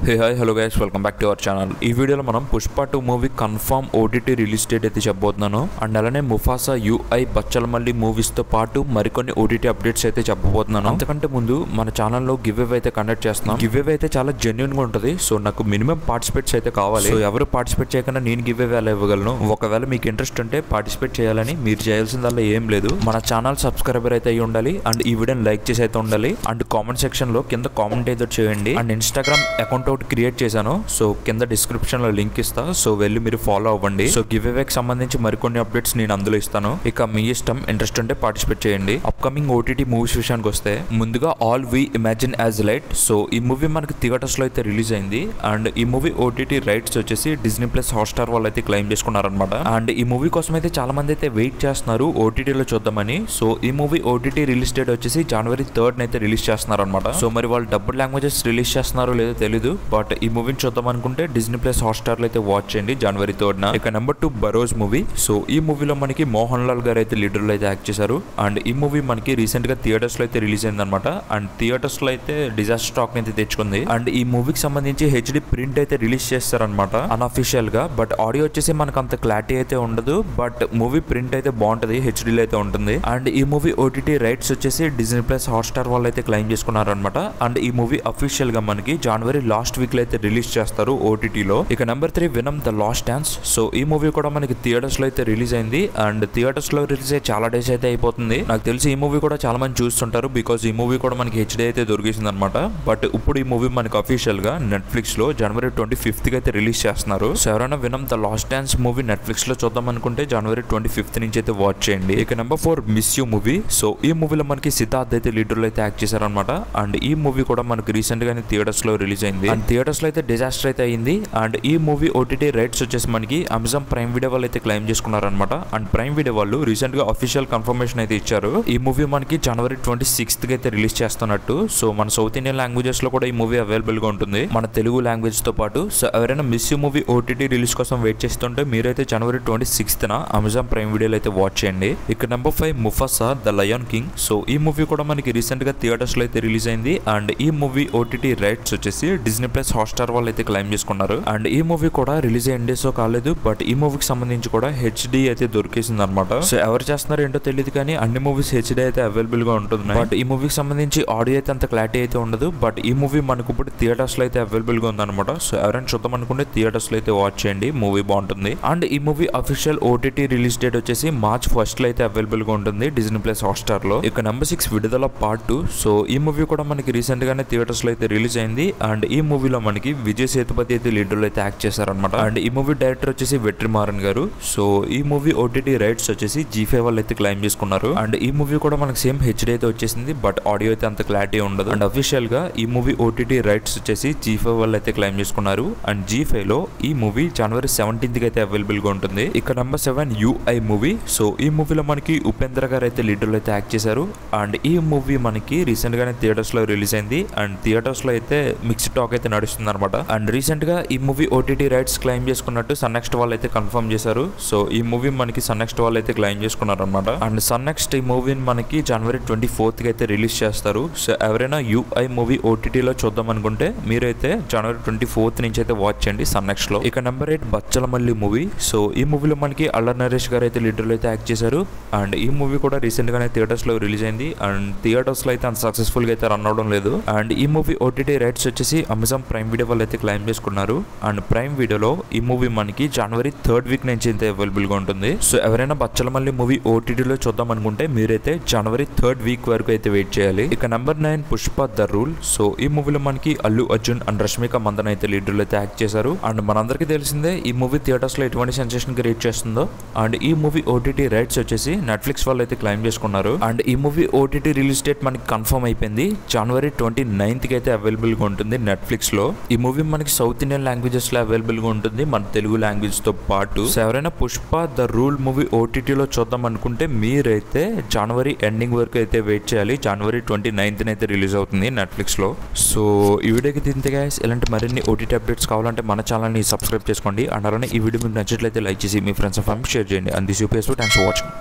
Hey hi hello guys, welcome back to our channel. ఈ వీడియోలో మనం Pushpa 2 movie confirm OTT release date అయితే చెప్పబోతున్నాను. అండ్ అలానే ముఫాసా యూఐ బచ్చలమల్లి మూవీస్ తో పాటు మరికొన్ని ఓటీటీ అప్డేట్స్ అయితే చెప్పబోతున్నాను. అంతకంటే ముందు మన ఛానల్లో గివ్ అవే అయితే కండక్ట్ చేస్తున్నాం. గివ్ అవే అయితే చాలా జెన్యున్ గా ఉంటుంది. సో నాకు మినిమం పార్టిసిపేట్స్ అయితే కావాలి. సో ఎవరు పార్టిసిపేట్ చేయకుండా నేను గివ్ అవే అలా ఇవ్వగలను. ఒకవేళ మీకు ఇంట్రెస్ట్ ఉంటే పార్టిసిపేట్ చేయాలని, మీరు చేయాల్సిందల్లా ఏం లేదు, మన ఛానల్ సబ్స్క్రైబర్ అయితే అయ్యి ఉండాలి. అండ్ ఈ వీడియోని లైక్ చేసి అయితే ఉండాలి. అండ్ కామెంట్ సెక్షన్ లో కింద కామెంట్ అయితే చేయండి. అండ్ ఇన్స్టాగ్రామ్ అకౌంట్ ఒకటి క్రియేట్ చేశాను. సో కింద డిస్క్రిప్షన్ లో లింక్ ఇస్తా. సో వెళ్ళి మీరు ఫాలో అవ్వండి. సో గివ్ అవేకి సంబంధించి మరికొన్ని అప్డేట్స్ నేను అందులో ఇస్తాను. ఇక మీ ఇష్టం, ఇంట్రెస్ట్ ఉంటే పార్టిసిపేట్ చేయండి. అప్కమింగ్ ఓటీటీ మూవీస్ విషయానికి వస్తే ముందుగా all we imagine as light. So ఈ మూవీ మనకి థియేటర్స్ లో అయితే రిలీజ్ అయింది. అండ్ ఈ మూవీ ఓటీటీ రైట్స్ వచ్చేసి డిజ్నీ ప్లస్ హాట్స్టార్ వాళ్ళు అయితే క్లెయిమ్ చేసుకున్నారనమాట. అండ్ ఈ మూవీ కోసం అయితే చాలా మంది అయితే వెయిట్ చేస్తున్నారు ఓటీటీలో చూద్దామని. సో ఈ మూవీ ఓటీటీ రిలీజ్ డేట్ వచ్చేసి January 3rd అయితే రిలీజ్ చేస్తున్నారు అనమాట. సో మరి వాళ్ళు డబ్బుల్ లాంగ్వేజెస్ రిలీజ్ చేస్తున్నారో లేదో తెలీదు. బట్ ఈ మూవీని చూద్దాం అనుకుంటే డిజ్నీ ప్లస్ హాట్స్టార్ లో అయితే వాచ్ చేయండి January 3rd. ఇక నెంబర్ 2 బరోజ్ మూవీ. సో ఈ మూవీలో మనకి మోహన్ లాల్ గారు అయితే లీడర్ లో అయితే యాక్ట్ చేశారు. అండ్ ఈ మూవీ మనకి రీసెంట్ గా థియేటర్స్ లో అయితే రిలీజ్ అయింది అనమాట. అండ్ థియేటర్స్ లో అయితే డిజాస్టర్ స్టాక్ అయితే తెచ్చుకుంది. అండ్ ఈ మూవీకి సంబంధించి హెచ్డి ప్రింట్ అయితే రిలీజ్ చేస్తారనమాట అన్అఫిషియల్ గా. బట్ ఆడియో వచ్చేసి మనకు అంత క్లారిటీ అయితే ఉండదు. బట్ మూవీ ప్రింట్ అయితే బాగుంటది, హెచ్డీలో అయితే ఉంటుంది. అండ్ ఈ మూవీ ఓటీటీ రైట్స్ వచ్చేసి డిజ్నీ ప్లస్ హాట్స్టార్ వాళ్ళు అయితే క్లెయిమ్ చేసుకున్నారు అనమాట. అండ్ ఈ మూవీ అఫీషియల్ గా మనకి జనవరి లాస్ట్ వీక్ లో అయితే రిలీజ్ చేస్తారు ఓటీటీలో. ఇక number 3 వినమ్ the last dance. So ఈ మూవీ కూడా మనకి థియేటర్స్ లో అయితే రిలీజ్ అయింది. అండ్ థియేటర్స్ లో రిలీజ్ అయ్యి చాలా డేస్ అయితే అయిపోతుంది. నాకు తెలిసి ఈ మూవీ కూడా చాలా మంది చూస్తుంటారు, బికాస్ ఈ మూవీ కూడా మనకి హెచ్డీ అయితే దొరికింది అనమాట. బట్ ఇప్పుడు ఈ మూవీ మనకి అఫీషియల్ గా నెట్ఫ్లిక్స్ లో January 25th కి అయితే రిలీజ్ చేస్తున్నారు. సో ఎవరైనా వినమ్ the last dance movie Netflix లో చూద్దాం అనుకుంటే January 25th నుంచి అయితే వాచ్ చేయండి. ఇక number 4 miss you movie. So ఈ మూవీలో మనకి సిద్ధార్థ్ అయితే లీడర్ లో అయితే యాక్ట్ చేశారనమాట. అండ్ ఈ మూవీ కూడా మనకి రీసెంట్ గానే థియేటర్స్ లో రిలీజ్ అయింది. అండ్ థియేటర్స్ లో అయితే డిజాస్టర్ అయితే అయింది. అండ్ ఈ మూవీ ఓటీటీ రైట్స్ వచ్చేసి మనకి అమెజాన్ ప్రైమ్ వీడియో వాళ్ళు అయితే క్లెయిమ్ చేసుకున్నారనమాట. అండ్ ప్రైమ్ వీడియో వాళ్ళు రీసెంట్ గా అఫీషియల్ కన్ఫర్మేషన్ అయితే ఇచ్చారు. ఈ మూవీ మనకి January 26th కి అయితే రిలీజ్ చేస్తున్నట్టు. సో మన సౌత్ ఇండియన్ లాంగ్వేజెస్ లో కూడా ఈ మూవీ అవైలబుల్ గా ఉంటుంది, మన తెలుగు లాంగ్వేజ్ తో పాటు. సో ఎవరైనా miss you movie OTT release కోసం వెయిట్ చేస్తుంటే మీరైతే January 26th అమెజాన్ ప్రైమ్ వీడియోలో అయితే వాచ్ చేయండి. ఇక number 5 Mufasa the lion king. So ఈ మూవీ కూడా మనకి రీసెంట్ గా థియేటర్స్ లో అయితే రిలీజ్ అయింది. అండ్ ఈ మూవీ ఓటీటీ రైట్స్ వచ్చేసి డిజ్నీ ప్లస్ హాట్స్టార్ వాళ్ళు అయితే క్లెయిమ్ చేసుకున్నారు. అండ్ ఈ మూవీ కూడా రిలీజ్ అయ్యే డేస్ కాలేదు. బట్ ఈ మూవీకి సంబంధించి కూడా హెచ్డి అయితే దొరికేసింది అనమాట. సో ఎవరు చేస్తున్నారు ఏంటో తెలియదు, కానీ అన్ని మూవీస్ హెచ్డి అయితే అవైలబుల్ గా ఉంటుంది. బట్ ఈ మూవీకి సంబంధించి ఆడియో అయితే అంత క్లారిటీ అయితే ఉండదు. బట్ ఈ మూవీ మనకు ఇప్పుడు థియేటర్స్ లో అయితే అవైలబుల్ గా ఉందన్నమాట. సో ఎవరైనా చూద్దాం అనుకుంటే థియేటర్స్ లో అయితే వాచ్ చేయండి, మూవీ బాగుంటుంది. అండ్ ఈ movie official OTT release date వచ్చేసి March 1st లో అయితే అవైలబుల్ గా ఉంటుంది డిజ్నీ ప్లస్ హాట్స్టార్ లో. ఇక నెంబర్ 6 విడుదల పార్ట్ 2. సో ఈ మూవీ కూడా మనకి రీసెంట్ గానే థియేటర్స్ లో అయితే రిలీజ్ అయింది. అండ్ ఈ మూవీలో మనకి విజయ్ సేతుపతి అయితే లీడర్ లో అయితే యాక్ట్ చేశారనమాట. అండ్ ఈ మూవీ డైరెక్టర్ వచ్చేసి వెట్రిమారన్ గారు. సో ఈ మూవీ ఓటీటీ రైట్స్ వచ్చేసి G5 వాళ్ళు అయితే క్లెయిమ్ చేసుకున్నారు. అండ్ ఈ మూవీ కూడా మనకి సేమ్ హెచ్డీ అయితే వచ్చేసింది. బట్ ఆడియో అయితే అంత క్లారిటీ ఉండదు. అండ్ అఫీషియల్ గా ఈ మూవీ ఓటీటీ రైట్స్ వచ్చేసి G5 వాళ్ళు అయితే క్లెయిమ్ చేసుకున్నారు. అండ్ G5 లో ఈ మూవీ January 17th కి అయితే అవైలబుల్ గా ఉంటుంది. ఇక నెంబర్ 7 యూఐ మూవీ. సో ఈ మూవీలో మనకి ఉపేంద్ర గారు అయితే లీడర్ లో అయితే యాక్ట్ చేశారు. అండ్ ఈ మూవీ మనకి రీసెంట్ గానే థియేటర్స్ లో రిలీజ్ అయింది. అండ్ థియేటర్స్ లో అయితే మిక్స్డ్ టాక్ అయితే నడుస్తుంది అనమాట. అండ్ రీసెంట్ గా ఈ మూవీ ఓటీటీ రైట్స్ క్లెయిమ్ చేసుకున్నట్టు సన్ నెక్స్ట్ వాళ్ళు అయితే కన్ఫర్మ్ చేశారు. సో ఈ మూవీ మనకి సన్ నెక్స్ట్ వాళ్ళు అయితే క్లెయిమ్ చేసుకున్నారు అనమాట. అండ్ సన్ నెక్స్ట్ ఈ మూవీని మనకి January 24th కి అయితే రిలీజ్ చేస్తారు. సో ఎవరైనా యూఐ మూవీ ఓటీటీలో చూద్దాం అనుకుంటే మీరైతే January 24th నుంచి అయితే వాచ్ చేయండి సన్ నెక్స్ట్ లో. ఇక నెంబర్ 8 బచ్చలమల్లి మూవీ. సో ఈ మూవీలో మనకి అల్లరి నరేష్ గారు అయితే లీడర్ లో అయితే యాక్ట్ చేశారు. అండ్ ఈ మూవీ కూడా రీసెంట్ గానే థియేటర్స్ లో రిలీజ్ అయింది. అండ్ థియేటర్స్ లో అయితే అంత సక్సెస్ఫుల్ గా అయితే రన్ అవడం లేదు. అండ్ ఈ మూవీ ఓటీటీ రైట్స్ వచ్చేసి అమెజాన్ ప్రైమ్ వీడియో వాళ్ళు అయితే క్లెయిమ్ చేసుకున్నారు. అండ్ ప్రైమ్ వీడియోలో ఈ మూవీ మనకి January 3rd వీక్ నుంచి అయితే అవైలబుల్ గా ఉంటుంది. సో ఎవరైనా బచ్చలమల్లి మూవీ ఓటీటీలో చూద్దాం అనుకుంటే మీరైతే January 3rd వీక్ వరకు అయితే వెయిట్ చేయాలి. ఇక number 9 Pushpa the rule. So ఈ మూవీలో మనకి అల్లు అర్జున్ అండ్ రష్మిక మందన్ అయితే లీడర్లు అయితే యాక్ట్ చేశారు. అండ్ మనందరికీ తెలిసిందే ఈ మూవీ థియేటర్స్ లో ఎటువంటి సెన్సేషన్ క్రియేట్ చేస్తుందో. అండ్ ఈ మూవీ ఓటీటీ రైట్స్ వచ్చేసి నెట్ఫ్లిక్స్ వాళ్ళు అయితే క్లెయిమ్ చేసుకున్నారు. అండ్ ఈ మూవీ ఓటీటీ రిలీజ్ డేట్ మనకి కన్ఫర్మ్ అయిపోయింది. January 29th కి అయితే అవైలబుల్ గా ఉంటుంది నెట్ఫ్లిక్స్ లో. ఈ మూవీ మనకి సౌత్ ఇండియన్ లాంగ్వేజెస్ లో అవైలబుల్ గా ఉంటుంది, మన తెలుగు లాంగ్వేజ్ తో పాటు. సో ఎవరైనా పుష్ప ద రూల్ మూవీ ఓటీటీలో చూద్దాం అనుకుంటే మీరైతే జనవరి ఎండింగ్ వరకు అయితే వెయిట్ చేయాలి. January 29th అయితే రిలీజ్ అవుతుంది నెట్ఫ్లిక్స్ లో. సో ఈ వీడియోకి తింటే గైస్ ఇలాంటి మరిన్ని ఓటీటీ అప్డేట్స్ కావాలంటే మన ఛానల్ ని సబ్స్క్రైబ్ చేసుకోండి. అండ్ అలానే ఈ వీడియో మీకు నచ్చినట్లయితే లైక్ చేసి మీ ఫ్రెండ్స్ అండ్ ఫ్యామిలీ షేర్ చేయండి. And this UPS thanks for watching.